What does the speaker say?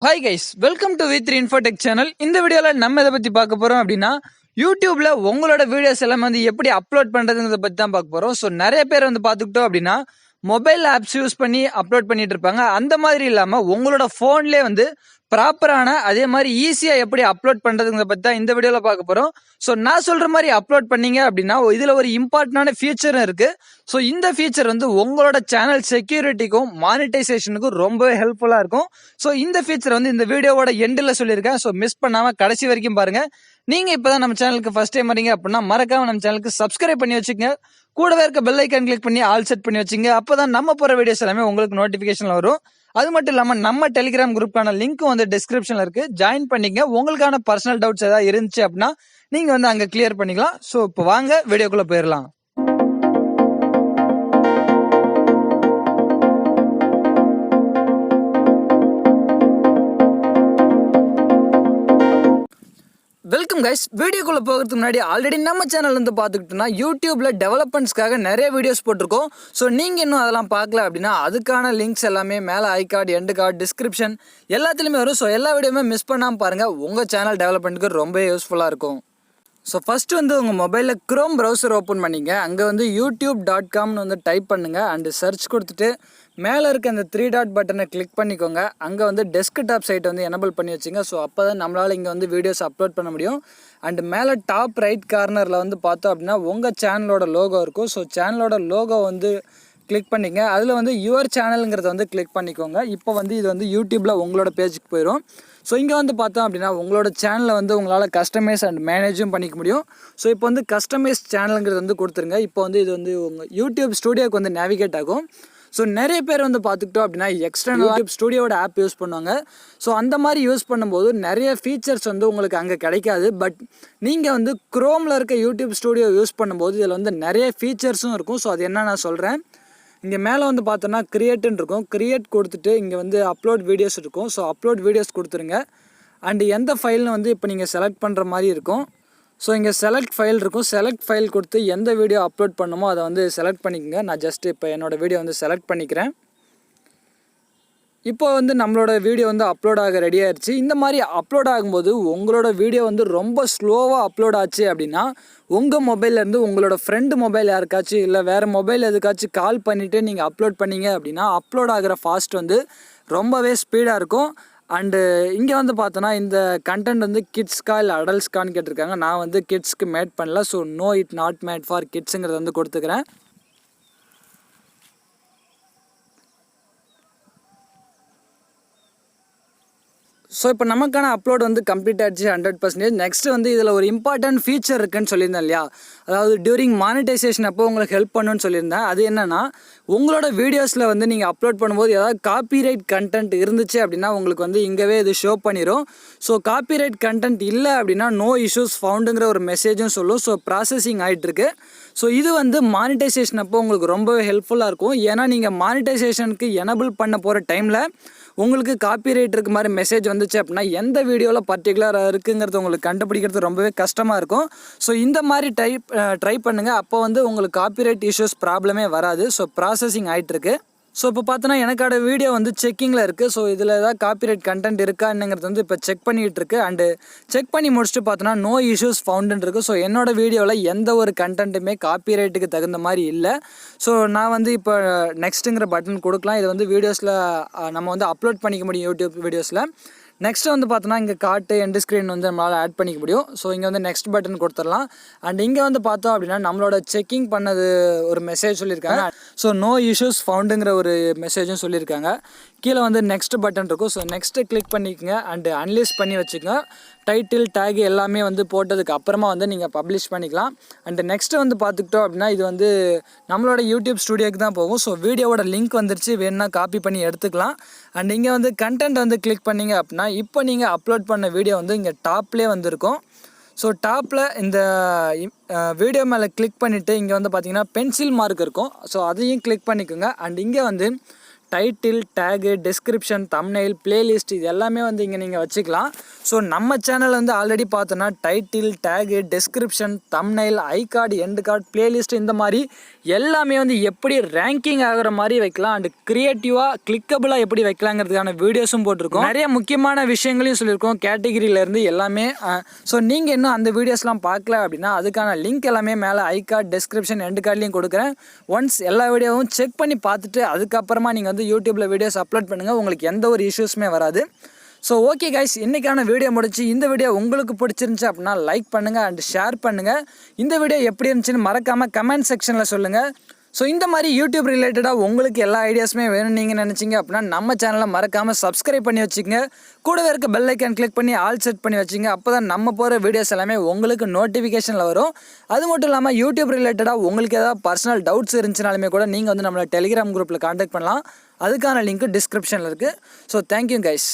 Hi guys, welcome to V3 Infotech channel. இந்த வீடியோவில் நம்ம இதை பற்றி பார்க்க போகிறோம் அப்படின்னா, யூடியூப்ல உங்களோட வீடியோஸ் எல்லாம் வந்து எப்படி அப்லோட் பண்ணுறதுங்கிறத பற்றி தான் பார்க்க போகிறோம். ஸோ நிறைய பேர் வந்து பார்த்துக்கிட்டோம் அப்படின்னா, மொபைல் ஆப்ஸ் யூஸ் பண்ணி அப்லோட் பண்ணிட்டு இருப்பாங்க. அந்த மாதிரி இல்லாமல் உங்களோட ஃபோன்லேயே வந்து ப்ராப்பரான அதே மாதிரி ஈஸியாக எப்படி அப்லோட் பண்ணுறதுங்கிறத பற்றி தான் இந்த வீடியோவில் பார்க்க போகிறோம். ஸோ நான் சொல்கிற மாதிரி அப்லோட் பண்ணீங்க அப்படின்னா இதில் ஒரு இம்பார்ட்டண்டான ஃபீச்சரும் இருக்குது. ஸோ இந்த ஃபீச்சர் வந்து உங்களோட சேனல் செக்யூரிட்டிக்கும் மானிட்டைசேஷனுக்கும் ரொம்பவே ஹெல்ப்ஃபுல்லாக இருக்கும். ஸோ இந்த ஃபீச்சர் வந்து இந்த வீடியோவோட எண்டில் சொல்லியிருக்கேன். ஸோ மிஸ் பண்ணாமல் கடைசி வரைக்கும் பாருங்கள். நீங்கள் இப்போ தான் நம்ம சேனலுக்கு ஃபஸ்ட் டைம் வரீங்க அப்படின்னா மறக்காமல் நம்ம சேனலுக்கு சப்ஸ்கிரைப் பண்ணி வச்சுக்கோங்க. கூடவே இருக்க பெல் ஐக்கான் கிளிக் பண்ணி ஆல் செட் பண்ணி வச்சுங்க. அப்போ தான் நம்ம போகிற வீடியோஸ் எல்லாமே உங்களுக்கு நோட்டிஃபிகேஷனில் வரும். அது மட்டும் இல்லாமல் நம்ம டெலிகிராம் குரூப்க்கான லிங்க்கும் வந்து டிஸ்கிரிப்ஷனில் இருக்குது. ஜாயின் பண்ணிங்க. உங்களுக்கான பர்சனல் டவுட்ஸ் ஏதாவது இருந்துச்சு அப்படின்னா நீங்கள் வந்து அங்கே கிளியர் பண்ணிக்கலாம். ஸோ இப்போ வாங்க வீடியோக்குள்ளே போயிடலாம். Welcome guys. வீடியோக்குள்ளே போகிறதுக்கு முன்னாடி ஆல்ரெடி நம்ம சேனல் வந்து பார்த்துக்கிட்டோம்னா யூடியூப்பில் டெவலப்மெண்ட்ஸ்க்காக நிறைய வீடியோஸ் போட்டிருக்கோம். ஸோ நீங்கள் இன்னும் அதெல்லாம் பார்க்கல அப்படின்னா அதுக்கான லிங்க்ஸ் எல்லாமே மேலே ஐ கார்டு, எண்டு கார்டு, டிஸ்கிரிப்ஷன் எல்லாத்துலேயுமே வரும். ஸோ எல்லா வீடியோவுமே மிஸ் பண்ணாமல் பாருங்கள். உங்கள் சேனல் டெவலப்மெண்ட்டுக்கு ரொம்ப யூஸ்ஃபுல்லாக இருக்கும். ஸோ ஃபஸ்ட்டு வந்து உங்கள் மொபைலில் க்ரோம் ப்ரௌசர் ஓப்பன் பண்ணிங்க. அங்கே வந்து youtube.comனு வந்து டைப் பண்ணுங்கள். அண்டு சர்ச் கொடுத்துட்டு மேலே இருக்க அந்த 3 டாட் பட்டனை கிளிக் பண்ணிக்கோங்க. அங்கே வந்து டெஸ்க்டாப் சைட்டை வந்து எனபிள் பண்ணி வச்சுங்க. ஸோ அப்போ தான் நம்மளால் இங்கே வந்து வீடியோஸ் அப்லோட் பண்ண முடியும். அண்டு மேலே டாப் ரைட் கார்னரில் வந்து பார்த்தோம் அப்படின்னா உங்கள் சேனலோட லோகோ இருக்கும். ஸோ சேனலோட லோகோ வந்து கிளிக் பண்ணிங்க. அதில் வந்து யுவர் சேனலுங்கிறத வந்து கிளிக் பண்ணிக்கோங்க. இப்போ வந்து இது வந்து யூடியூப்பில் உங்களோட பேஜுக்கு போயிடும். ஸோ இங்கே வந்து பார்த்தோம் அப்படின்னா உங்களோட சேனலில் வந்து உங்களால் கஸ்டமைஸ் அண்ட் மேனேஜும் பண்ணிக்க முடியும். ஸோ இப்போ வந்து கஸ்டமைஸ் சேனலுங்கிறது வந்து கொடுத்துருங்க. இப்போ வந்து இது வந்து உங்கள் யூடியூப் ஸ்டூடியோக்கு வந்து நேவிகேட் ஆகும். ஸோ நிறைய பேர் வந்து பார்த்துக்கிட்டோம் அப்படின்னா எக்ஸ்டர்னல் யூடியூப் ஸ்டூடியோட ஆப் யூஸ் பண்ணுவாங்க. ஸோ அந்த மாதிரி யூஸ் பண்ணும்போது நிறைய ஃபீச்சர்ஸ் வந்து உங்களுக்கு அங்கே கிடைக்காது. பட் நீங்கள் வந்து க்ரோமில் இருக்க யூடியூப் ஸ்டூடியோ யூஸ் பண்ணும்போது இதில் வந்து நிறைய ஃபீச்சர்ஸும் இருக்கும். ஸோ அது என்ன நான் சொல்கிறேன். இங்கே மேலே வந்து பார்த்தோன்னா கிரியேட்டுன்னு இருக்கும். கிரியேட் கொடுத்துட்டு இங்கே வந்து அப்லோட் வீடியோஸ் இருக்கும். ஸோ அப்லோட் வீடியோஸ் கொடுத்துருங்க. அண்டு எந்த ஃபைல்னு வந்து இப்போ நீங்கள் செலக்ட் பண்ணுற மாதிரி இருக்கும். ஸோ இங்கே செலக்ட் ஃபைல் இருக்கும். செலக்ட் ஃபைல் கொடுத்து எந்த வீடியோ அப்லோட் பண்ணுமோ அதை வந்து செலக்ட் பண்ணிக்கோங்க. நான் ஜஸ்ட்டு இப்போ என்னோடய வீடியோ வந்து செலக்ட் பண்ணிக்கிறேன். இப்போ வந்து நம்மளோட வீடியோ வந்து அப்லோட் ஆக ரெடி ஆயிடுச்சு. இந்த மாதிரி அப்லோட் ஆகும்போது உங்களோட வீடியோ வந்து ரொம்ப ஸ்லோவாக அப்லோட் ஆச்சு அப்படின்னா உங்கள் மொபைல்லேருந்து உங்களோட ஃப்ரெண்டு மொபைல் யாருக்காச்சும் இல்லை வேறு மொபைல் எதுக்காச்சும் கால் பண்ணிவிட்டு நீங்கள் அப்லோட் பண்ணீங்க அப்படின்னா அப்லோட் ஆகிற ஃபாஸ்ட் வந்து ரொம்பவே ஸ்பீடாக இருக்கும். அண்டு இங்கே வந்து பார்த்தோன்னா இந்த கண்டென்ட் வந்து கிட்ஸ்க்கா இல்லை அடல்ட்ஸ்க்கான்னு கேட்டிருக்காங்க. நான் வந்து கிட்ஸ்க்கு மேட் பண்ணல. So no it not made for கிட்ஸுங்கிறத வந்து கொடுத்துக்கிறேன். ஸோ இப்போ நமக்கான அப்லோட் வந்து கம்ப்ளீட் ஆகிடுச்சு 100%. நெக்ஸ்ட் வந்து இதில் ஒரு இம்பார்ட்டன்ட் ஃபீச்சர் இருக்குன்னு சொல்லியிருந்தேன் இல்லையா, அதாவது டியூரிங் மானிட்டைசேஷன் அப்போ உங்களுக்கு ஹெல்ப் பண்ணுன்னு சொல்லியிருந்தேன். அது என்னென்னா உங்களோட வீடியோஸில் வந்து நீங்கள் அப்லோட் பண்ணும்போது ஏதாவது காப்பிரைட் கண்டென்ட் இருந்துச்சு அப்படின்னா உங்களுக்கு வந்து இங்கேவே இது ஷோ பண்ணிடும். ஸோ காப்பிரைட் கண்டென்ட் இல்லை அப்படின்னா நோ இஷ்யூஸ் ஃபவுண்டுங்கிற ஒரு மெசேஜும் சொல்லும். ஸோ ப்ராசஸிங் ஆகிட்டுருக்கு. ஸோ இது வந்து மானிட்டைசேஷன் அப்போ உங்களுக்கு ரொம்பவே ஹெல்ப்ஃபுல்லாக இருக்கும். ஏன்னா நீங்கள் மானிட்டைசேஷனுக்கு எனபிள் பண்ண போகிற டைமில் உங்களுக்கு காப்பிரைட் இருக்க மாதிரி மெசேஜ் வந்துச்சு அப்படின்னா எந்த வீடியோவில் பர்டிகுலராக இருக்குங்கிறது உங்களுக்கு கண்டுபிடிக்கிறது ரொம்பவே கஷ்டமாக இருக்கும். ஸோ இந்த மாதிரி ட்ரை பண்ணுங்கள். அப்போ வந்து உங்களுக்கு காப்பிரைட் இஷ்யூஸ் ப்ராப்ளமே வராது. ஸோ ப்ராசஸிங் ஆகிட்டுருக்கு. ஸோ இப்போ பார்த்தோன்னா எனக்கோட வீடியோ வந்து செக்கிங்கில் இருக்குது. ஸோ இதில் ஏதாவது காப்பிரைட் கண்டென்ட் இருக்கா என்னங்கிறது வந்து இப்போ செக் பண்ணிகிட்டு இருக்கு. அண்டு செக் பண்ணி முடிச்சுட்டு பார்த்தோன்னா நோ இஷ்யூஸ் ஃபவுண்டுன்னு இருக்குது. ஸோ என்னோடய வீடியோவில் எந்த ஒரு கண்டென்ட்டுமே காப்பிரைட்டுக்கு தகுந்த மாதிரி இல்லை. ஸோ நான் வந்து இப்போ நெக்ஸ்ட்டுங்கிற பட்டன் கொடுக்கலாம். இது வந்து வீடியோஸில் நம்ம வந்து அப்லோட் பண்ணிக்க முடியும் யூடியூப் வீடியோஸில். நெக்ஸ்ட்டு வந்து பார்த்தோன்னா இங்கே காட்டு எண்டு ஸ்க்ரீன் வந்து நம்மளால் ஆட் பண்ணிக்க முடியும். ஸோ இங்கே வந்து நெக்ஸ்ட் பட்டன் கொடுத்துடலாம். அண்ட் இங்கே வந்து பார்த்தோம் அப்படின்னா நம்மளோட செக்கிங் பண்ணது ஒரு மெசேஜ் சொல்லியிருக்காங்க. ஸோ நோ இஷ்யூஸ் ஃபவுண்டுங்கிற ஒரு மெசேஜும் சொல்லியிருக்காங்க. கீழே வந்து நெக்ஸ்ட் பட்டன் இருக்கும். ஸோ நெக்ஸ்ட்டு கிளிக் பண்ணிக்கோங்க. அண்டு அன்லிஸ்ட் பண்ணி வச்சுக்கோங்க. டைட்டில் டேக் எல்லாமே வந்து போட்டதுக்கு அப்புறமா வந்து நீங்கள் பப்ளிஷ் பண்ணிக்கலாம். அண்டு நெக்ஸ்ட்டு வந்து பார்த்துக்கிட்டோம் அப்படின்னா இது வந்து நம்மளோட யூடியூப் ஸ்டூடியோக்கு தான் போகும். ஸோ வீடியோவோட லிங்க் வந்துருச்சு, வேணுன்னா காப்பி பண்ணி எடுத்துக்கலாம். அண்ட் இங்கே வந்து கண்டென்ட் வந்து கிளிக் பண்ணிங்க அப்படின்னா இப்போ நீங்கள் அப்லோட் பண்ண வீடியோ வந்து இங்கே டாப்லேயே வந்துருக்கும். ஸோ டாப்பில் இந்த வீடியோ மேலே கிளிக் பண்ணிவிட்டு இங்கே வந்து பார்த்தீங்கன்னா பென்சில் மார்க் இருக்கும். ஸோ அதையும் கிளிக் பண்ணிக்கோங்க. அண்ட் இங்கே வந்து title, tag, description, thumbnail, playlist இது எல்லாமே வந்து இங்கே நீங்கள் வச்சுக்கலாம். ஸோ நம்ம சேனல் வந்து ஆல்ரெடி பார்த்தோன்னா டைட்டில், டேகு, டிஸ்கிரிப்ஷன், தம்ப்நெயில், ஐ கார்டு, எண்டு கார்டு, பிளேலிஸ்ட் இந்த மாதிரி எல்லாமே வந்து எப்படி ரேங்கிங் ஆகிற மாதிரி வைக்கலாம் அண்ட் க்ரியேட்டிவாக கிளிக்கபிளாக எப்படி வைக்கலாங்கிறதுக்கான வீடியோஸும் போட்டிருக்கோம். நிறைய முக்கியமான விஷயங்களையும் சொல்லியிருக்கோம் கேட்டகிரியிலேருந்து எல்லாமே. ஸோ நீங்கள் இன்னும் அந்த வீடியோஸ்லாம் பார்க்கல அப்படின்னா அதுக்கான லிங்க் எல்லாமே மேலே ஐ கார்டு, டிஸ்கிரிப்ஷன், எண்டு கார்ட்லையும் கொடுக்குறேன். ஒன்ஸ் எல்லா வீடியோவும் செக் பண்ணி பார்த்துட்டு அதுக்கப்புறமா நீங்கள் வந்து யூடியூப்பில் வீடியோஸ் அப்லோட் பண்ணுங்கள். உங்களுக்கு எந்த ஒரு இஷ்யூஸுமே வராது. ஸோ ஓகே கைஸ், இன்றைக்கான வீடியோ முடிச்சு. இந்த வீடியோ உங்களுக்கு பிடிச்சிருந்துச்சு அப்படின்னா லைக் பண்ணுங்கள் அண்ட் ஷேர் பண்ணுங்கள். இந்த வீடியோ எப்படி இருந்துச்சுன்னு மறக்காமல் கமெண்ட் செக்ஷனில் சொல்லுங்கள். ஸோ இந்த மாதிரி யூடியூப் ரிலேட்டடாக உங்களுக்கு எல்லா ஐடியாஸுமே வேணும் நீங்கள் நினச்சிங்க அப்படின்னா நம்ம சேனலை மறக்காமல் சப்ஸ்கிரைப் பண்ணி வச்சுக்கோங்க. கூடவே இருக்க பெல் ஐக்கான் கிளிக் பண்ணி ஆல் செட் பண்ணி வச்சுங்க. அப்போ தான் நம்ம போகிற வீடியோஸ் எல்லாமே உங்களுக்கு நோட்டிஃபிகேஷனில் வரும். அது மட்டும் இல்லாமல் யூடியூப் ரிலேட்டடாக உங்களுக்கு ஏதாவது பர்சனல் டவுட்ஸ் இருந்துச்சுனாலுமே கூட நீங்கள் வந்து நம்மளை டெலிகிராம் குரூப்பில் கான்டாக்ட் பண்ணலாம். அதுக்கான லிங்க் டிஸ்கிரிப்ஷனில் இருக்குது. So thank you guys.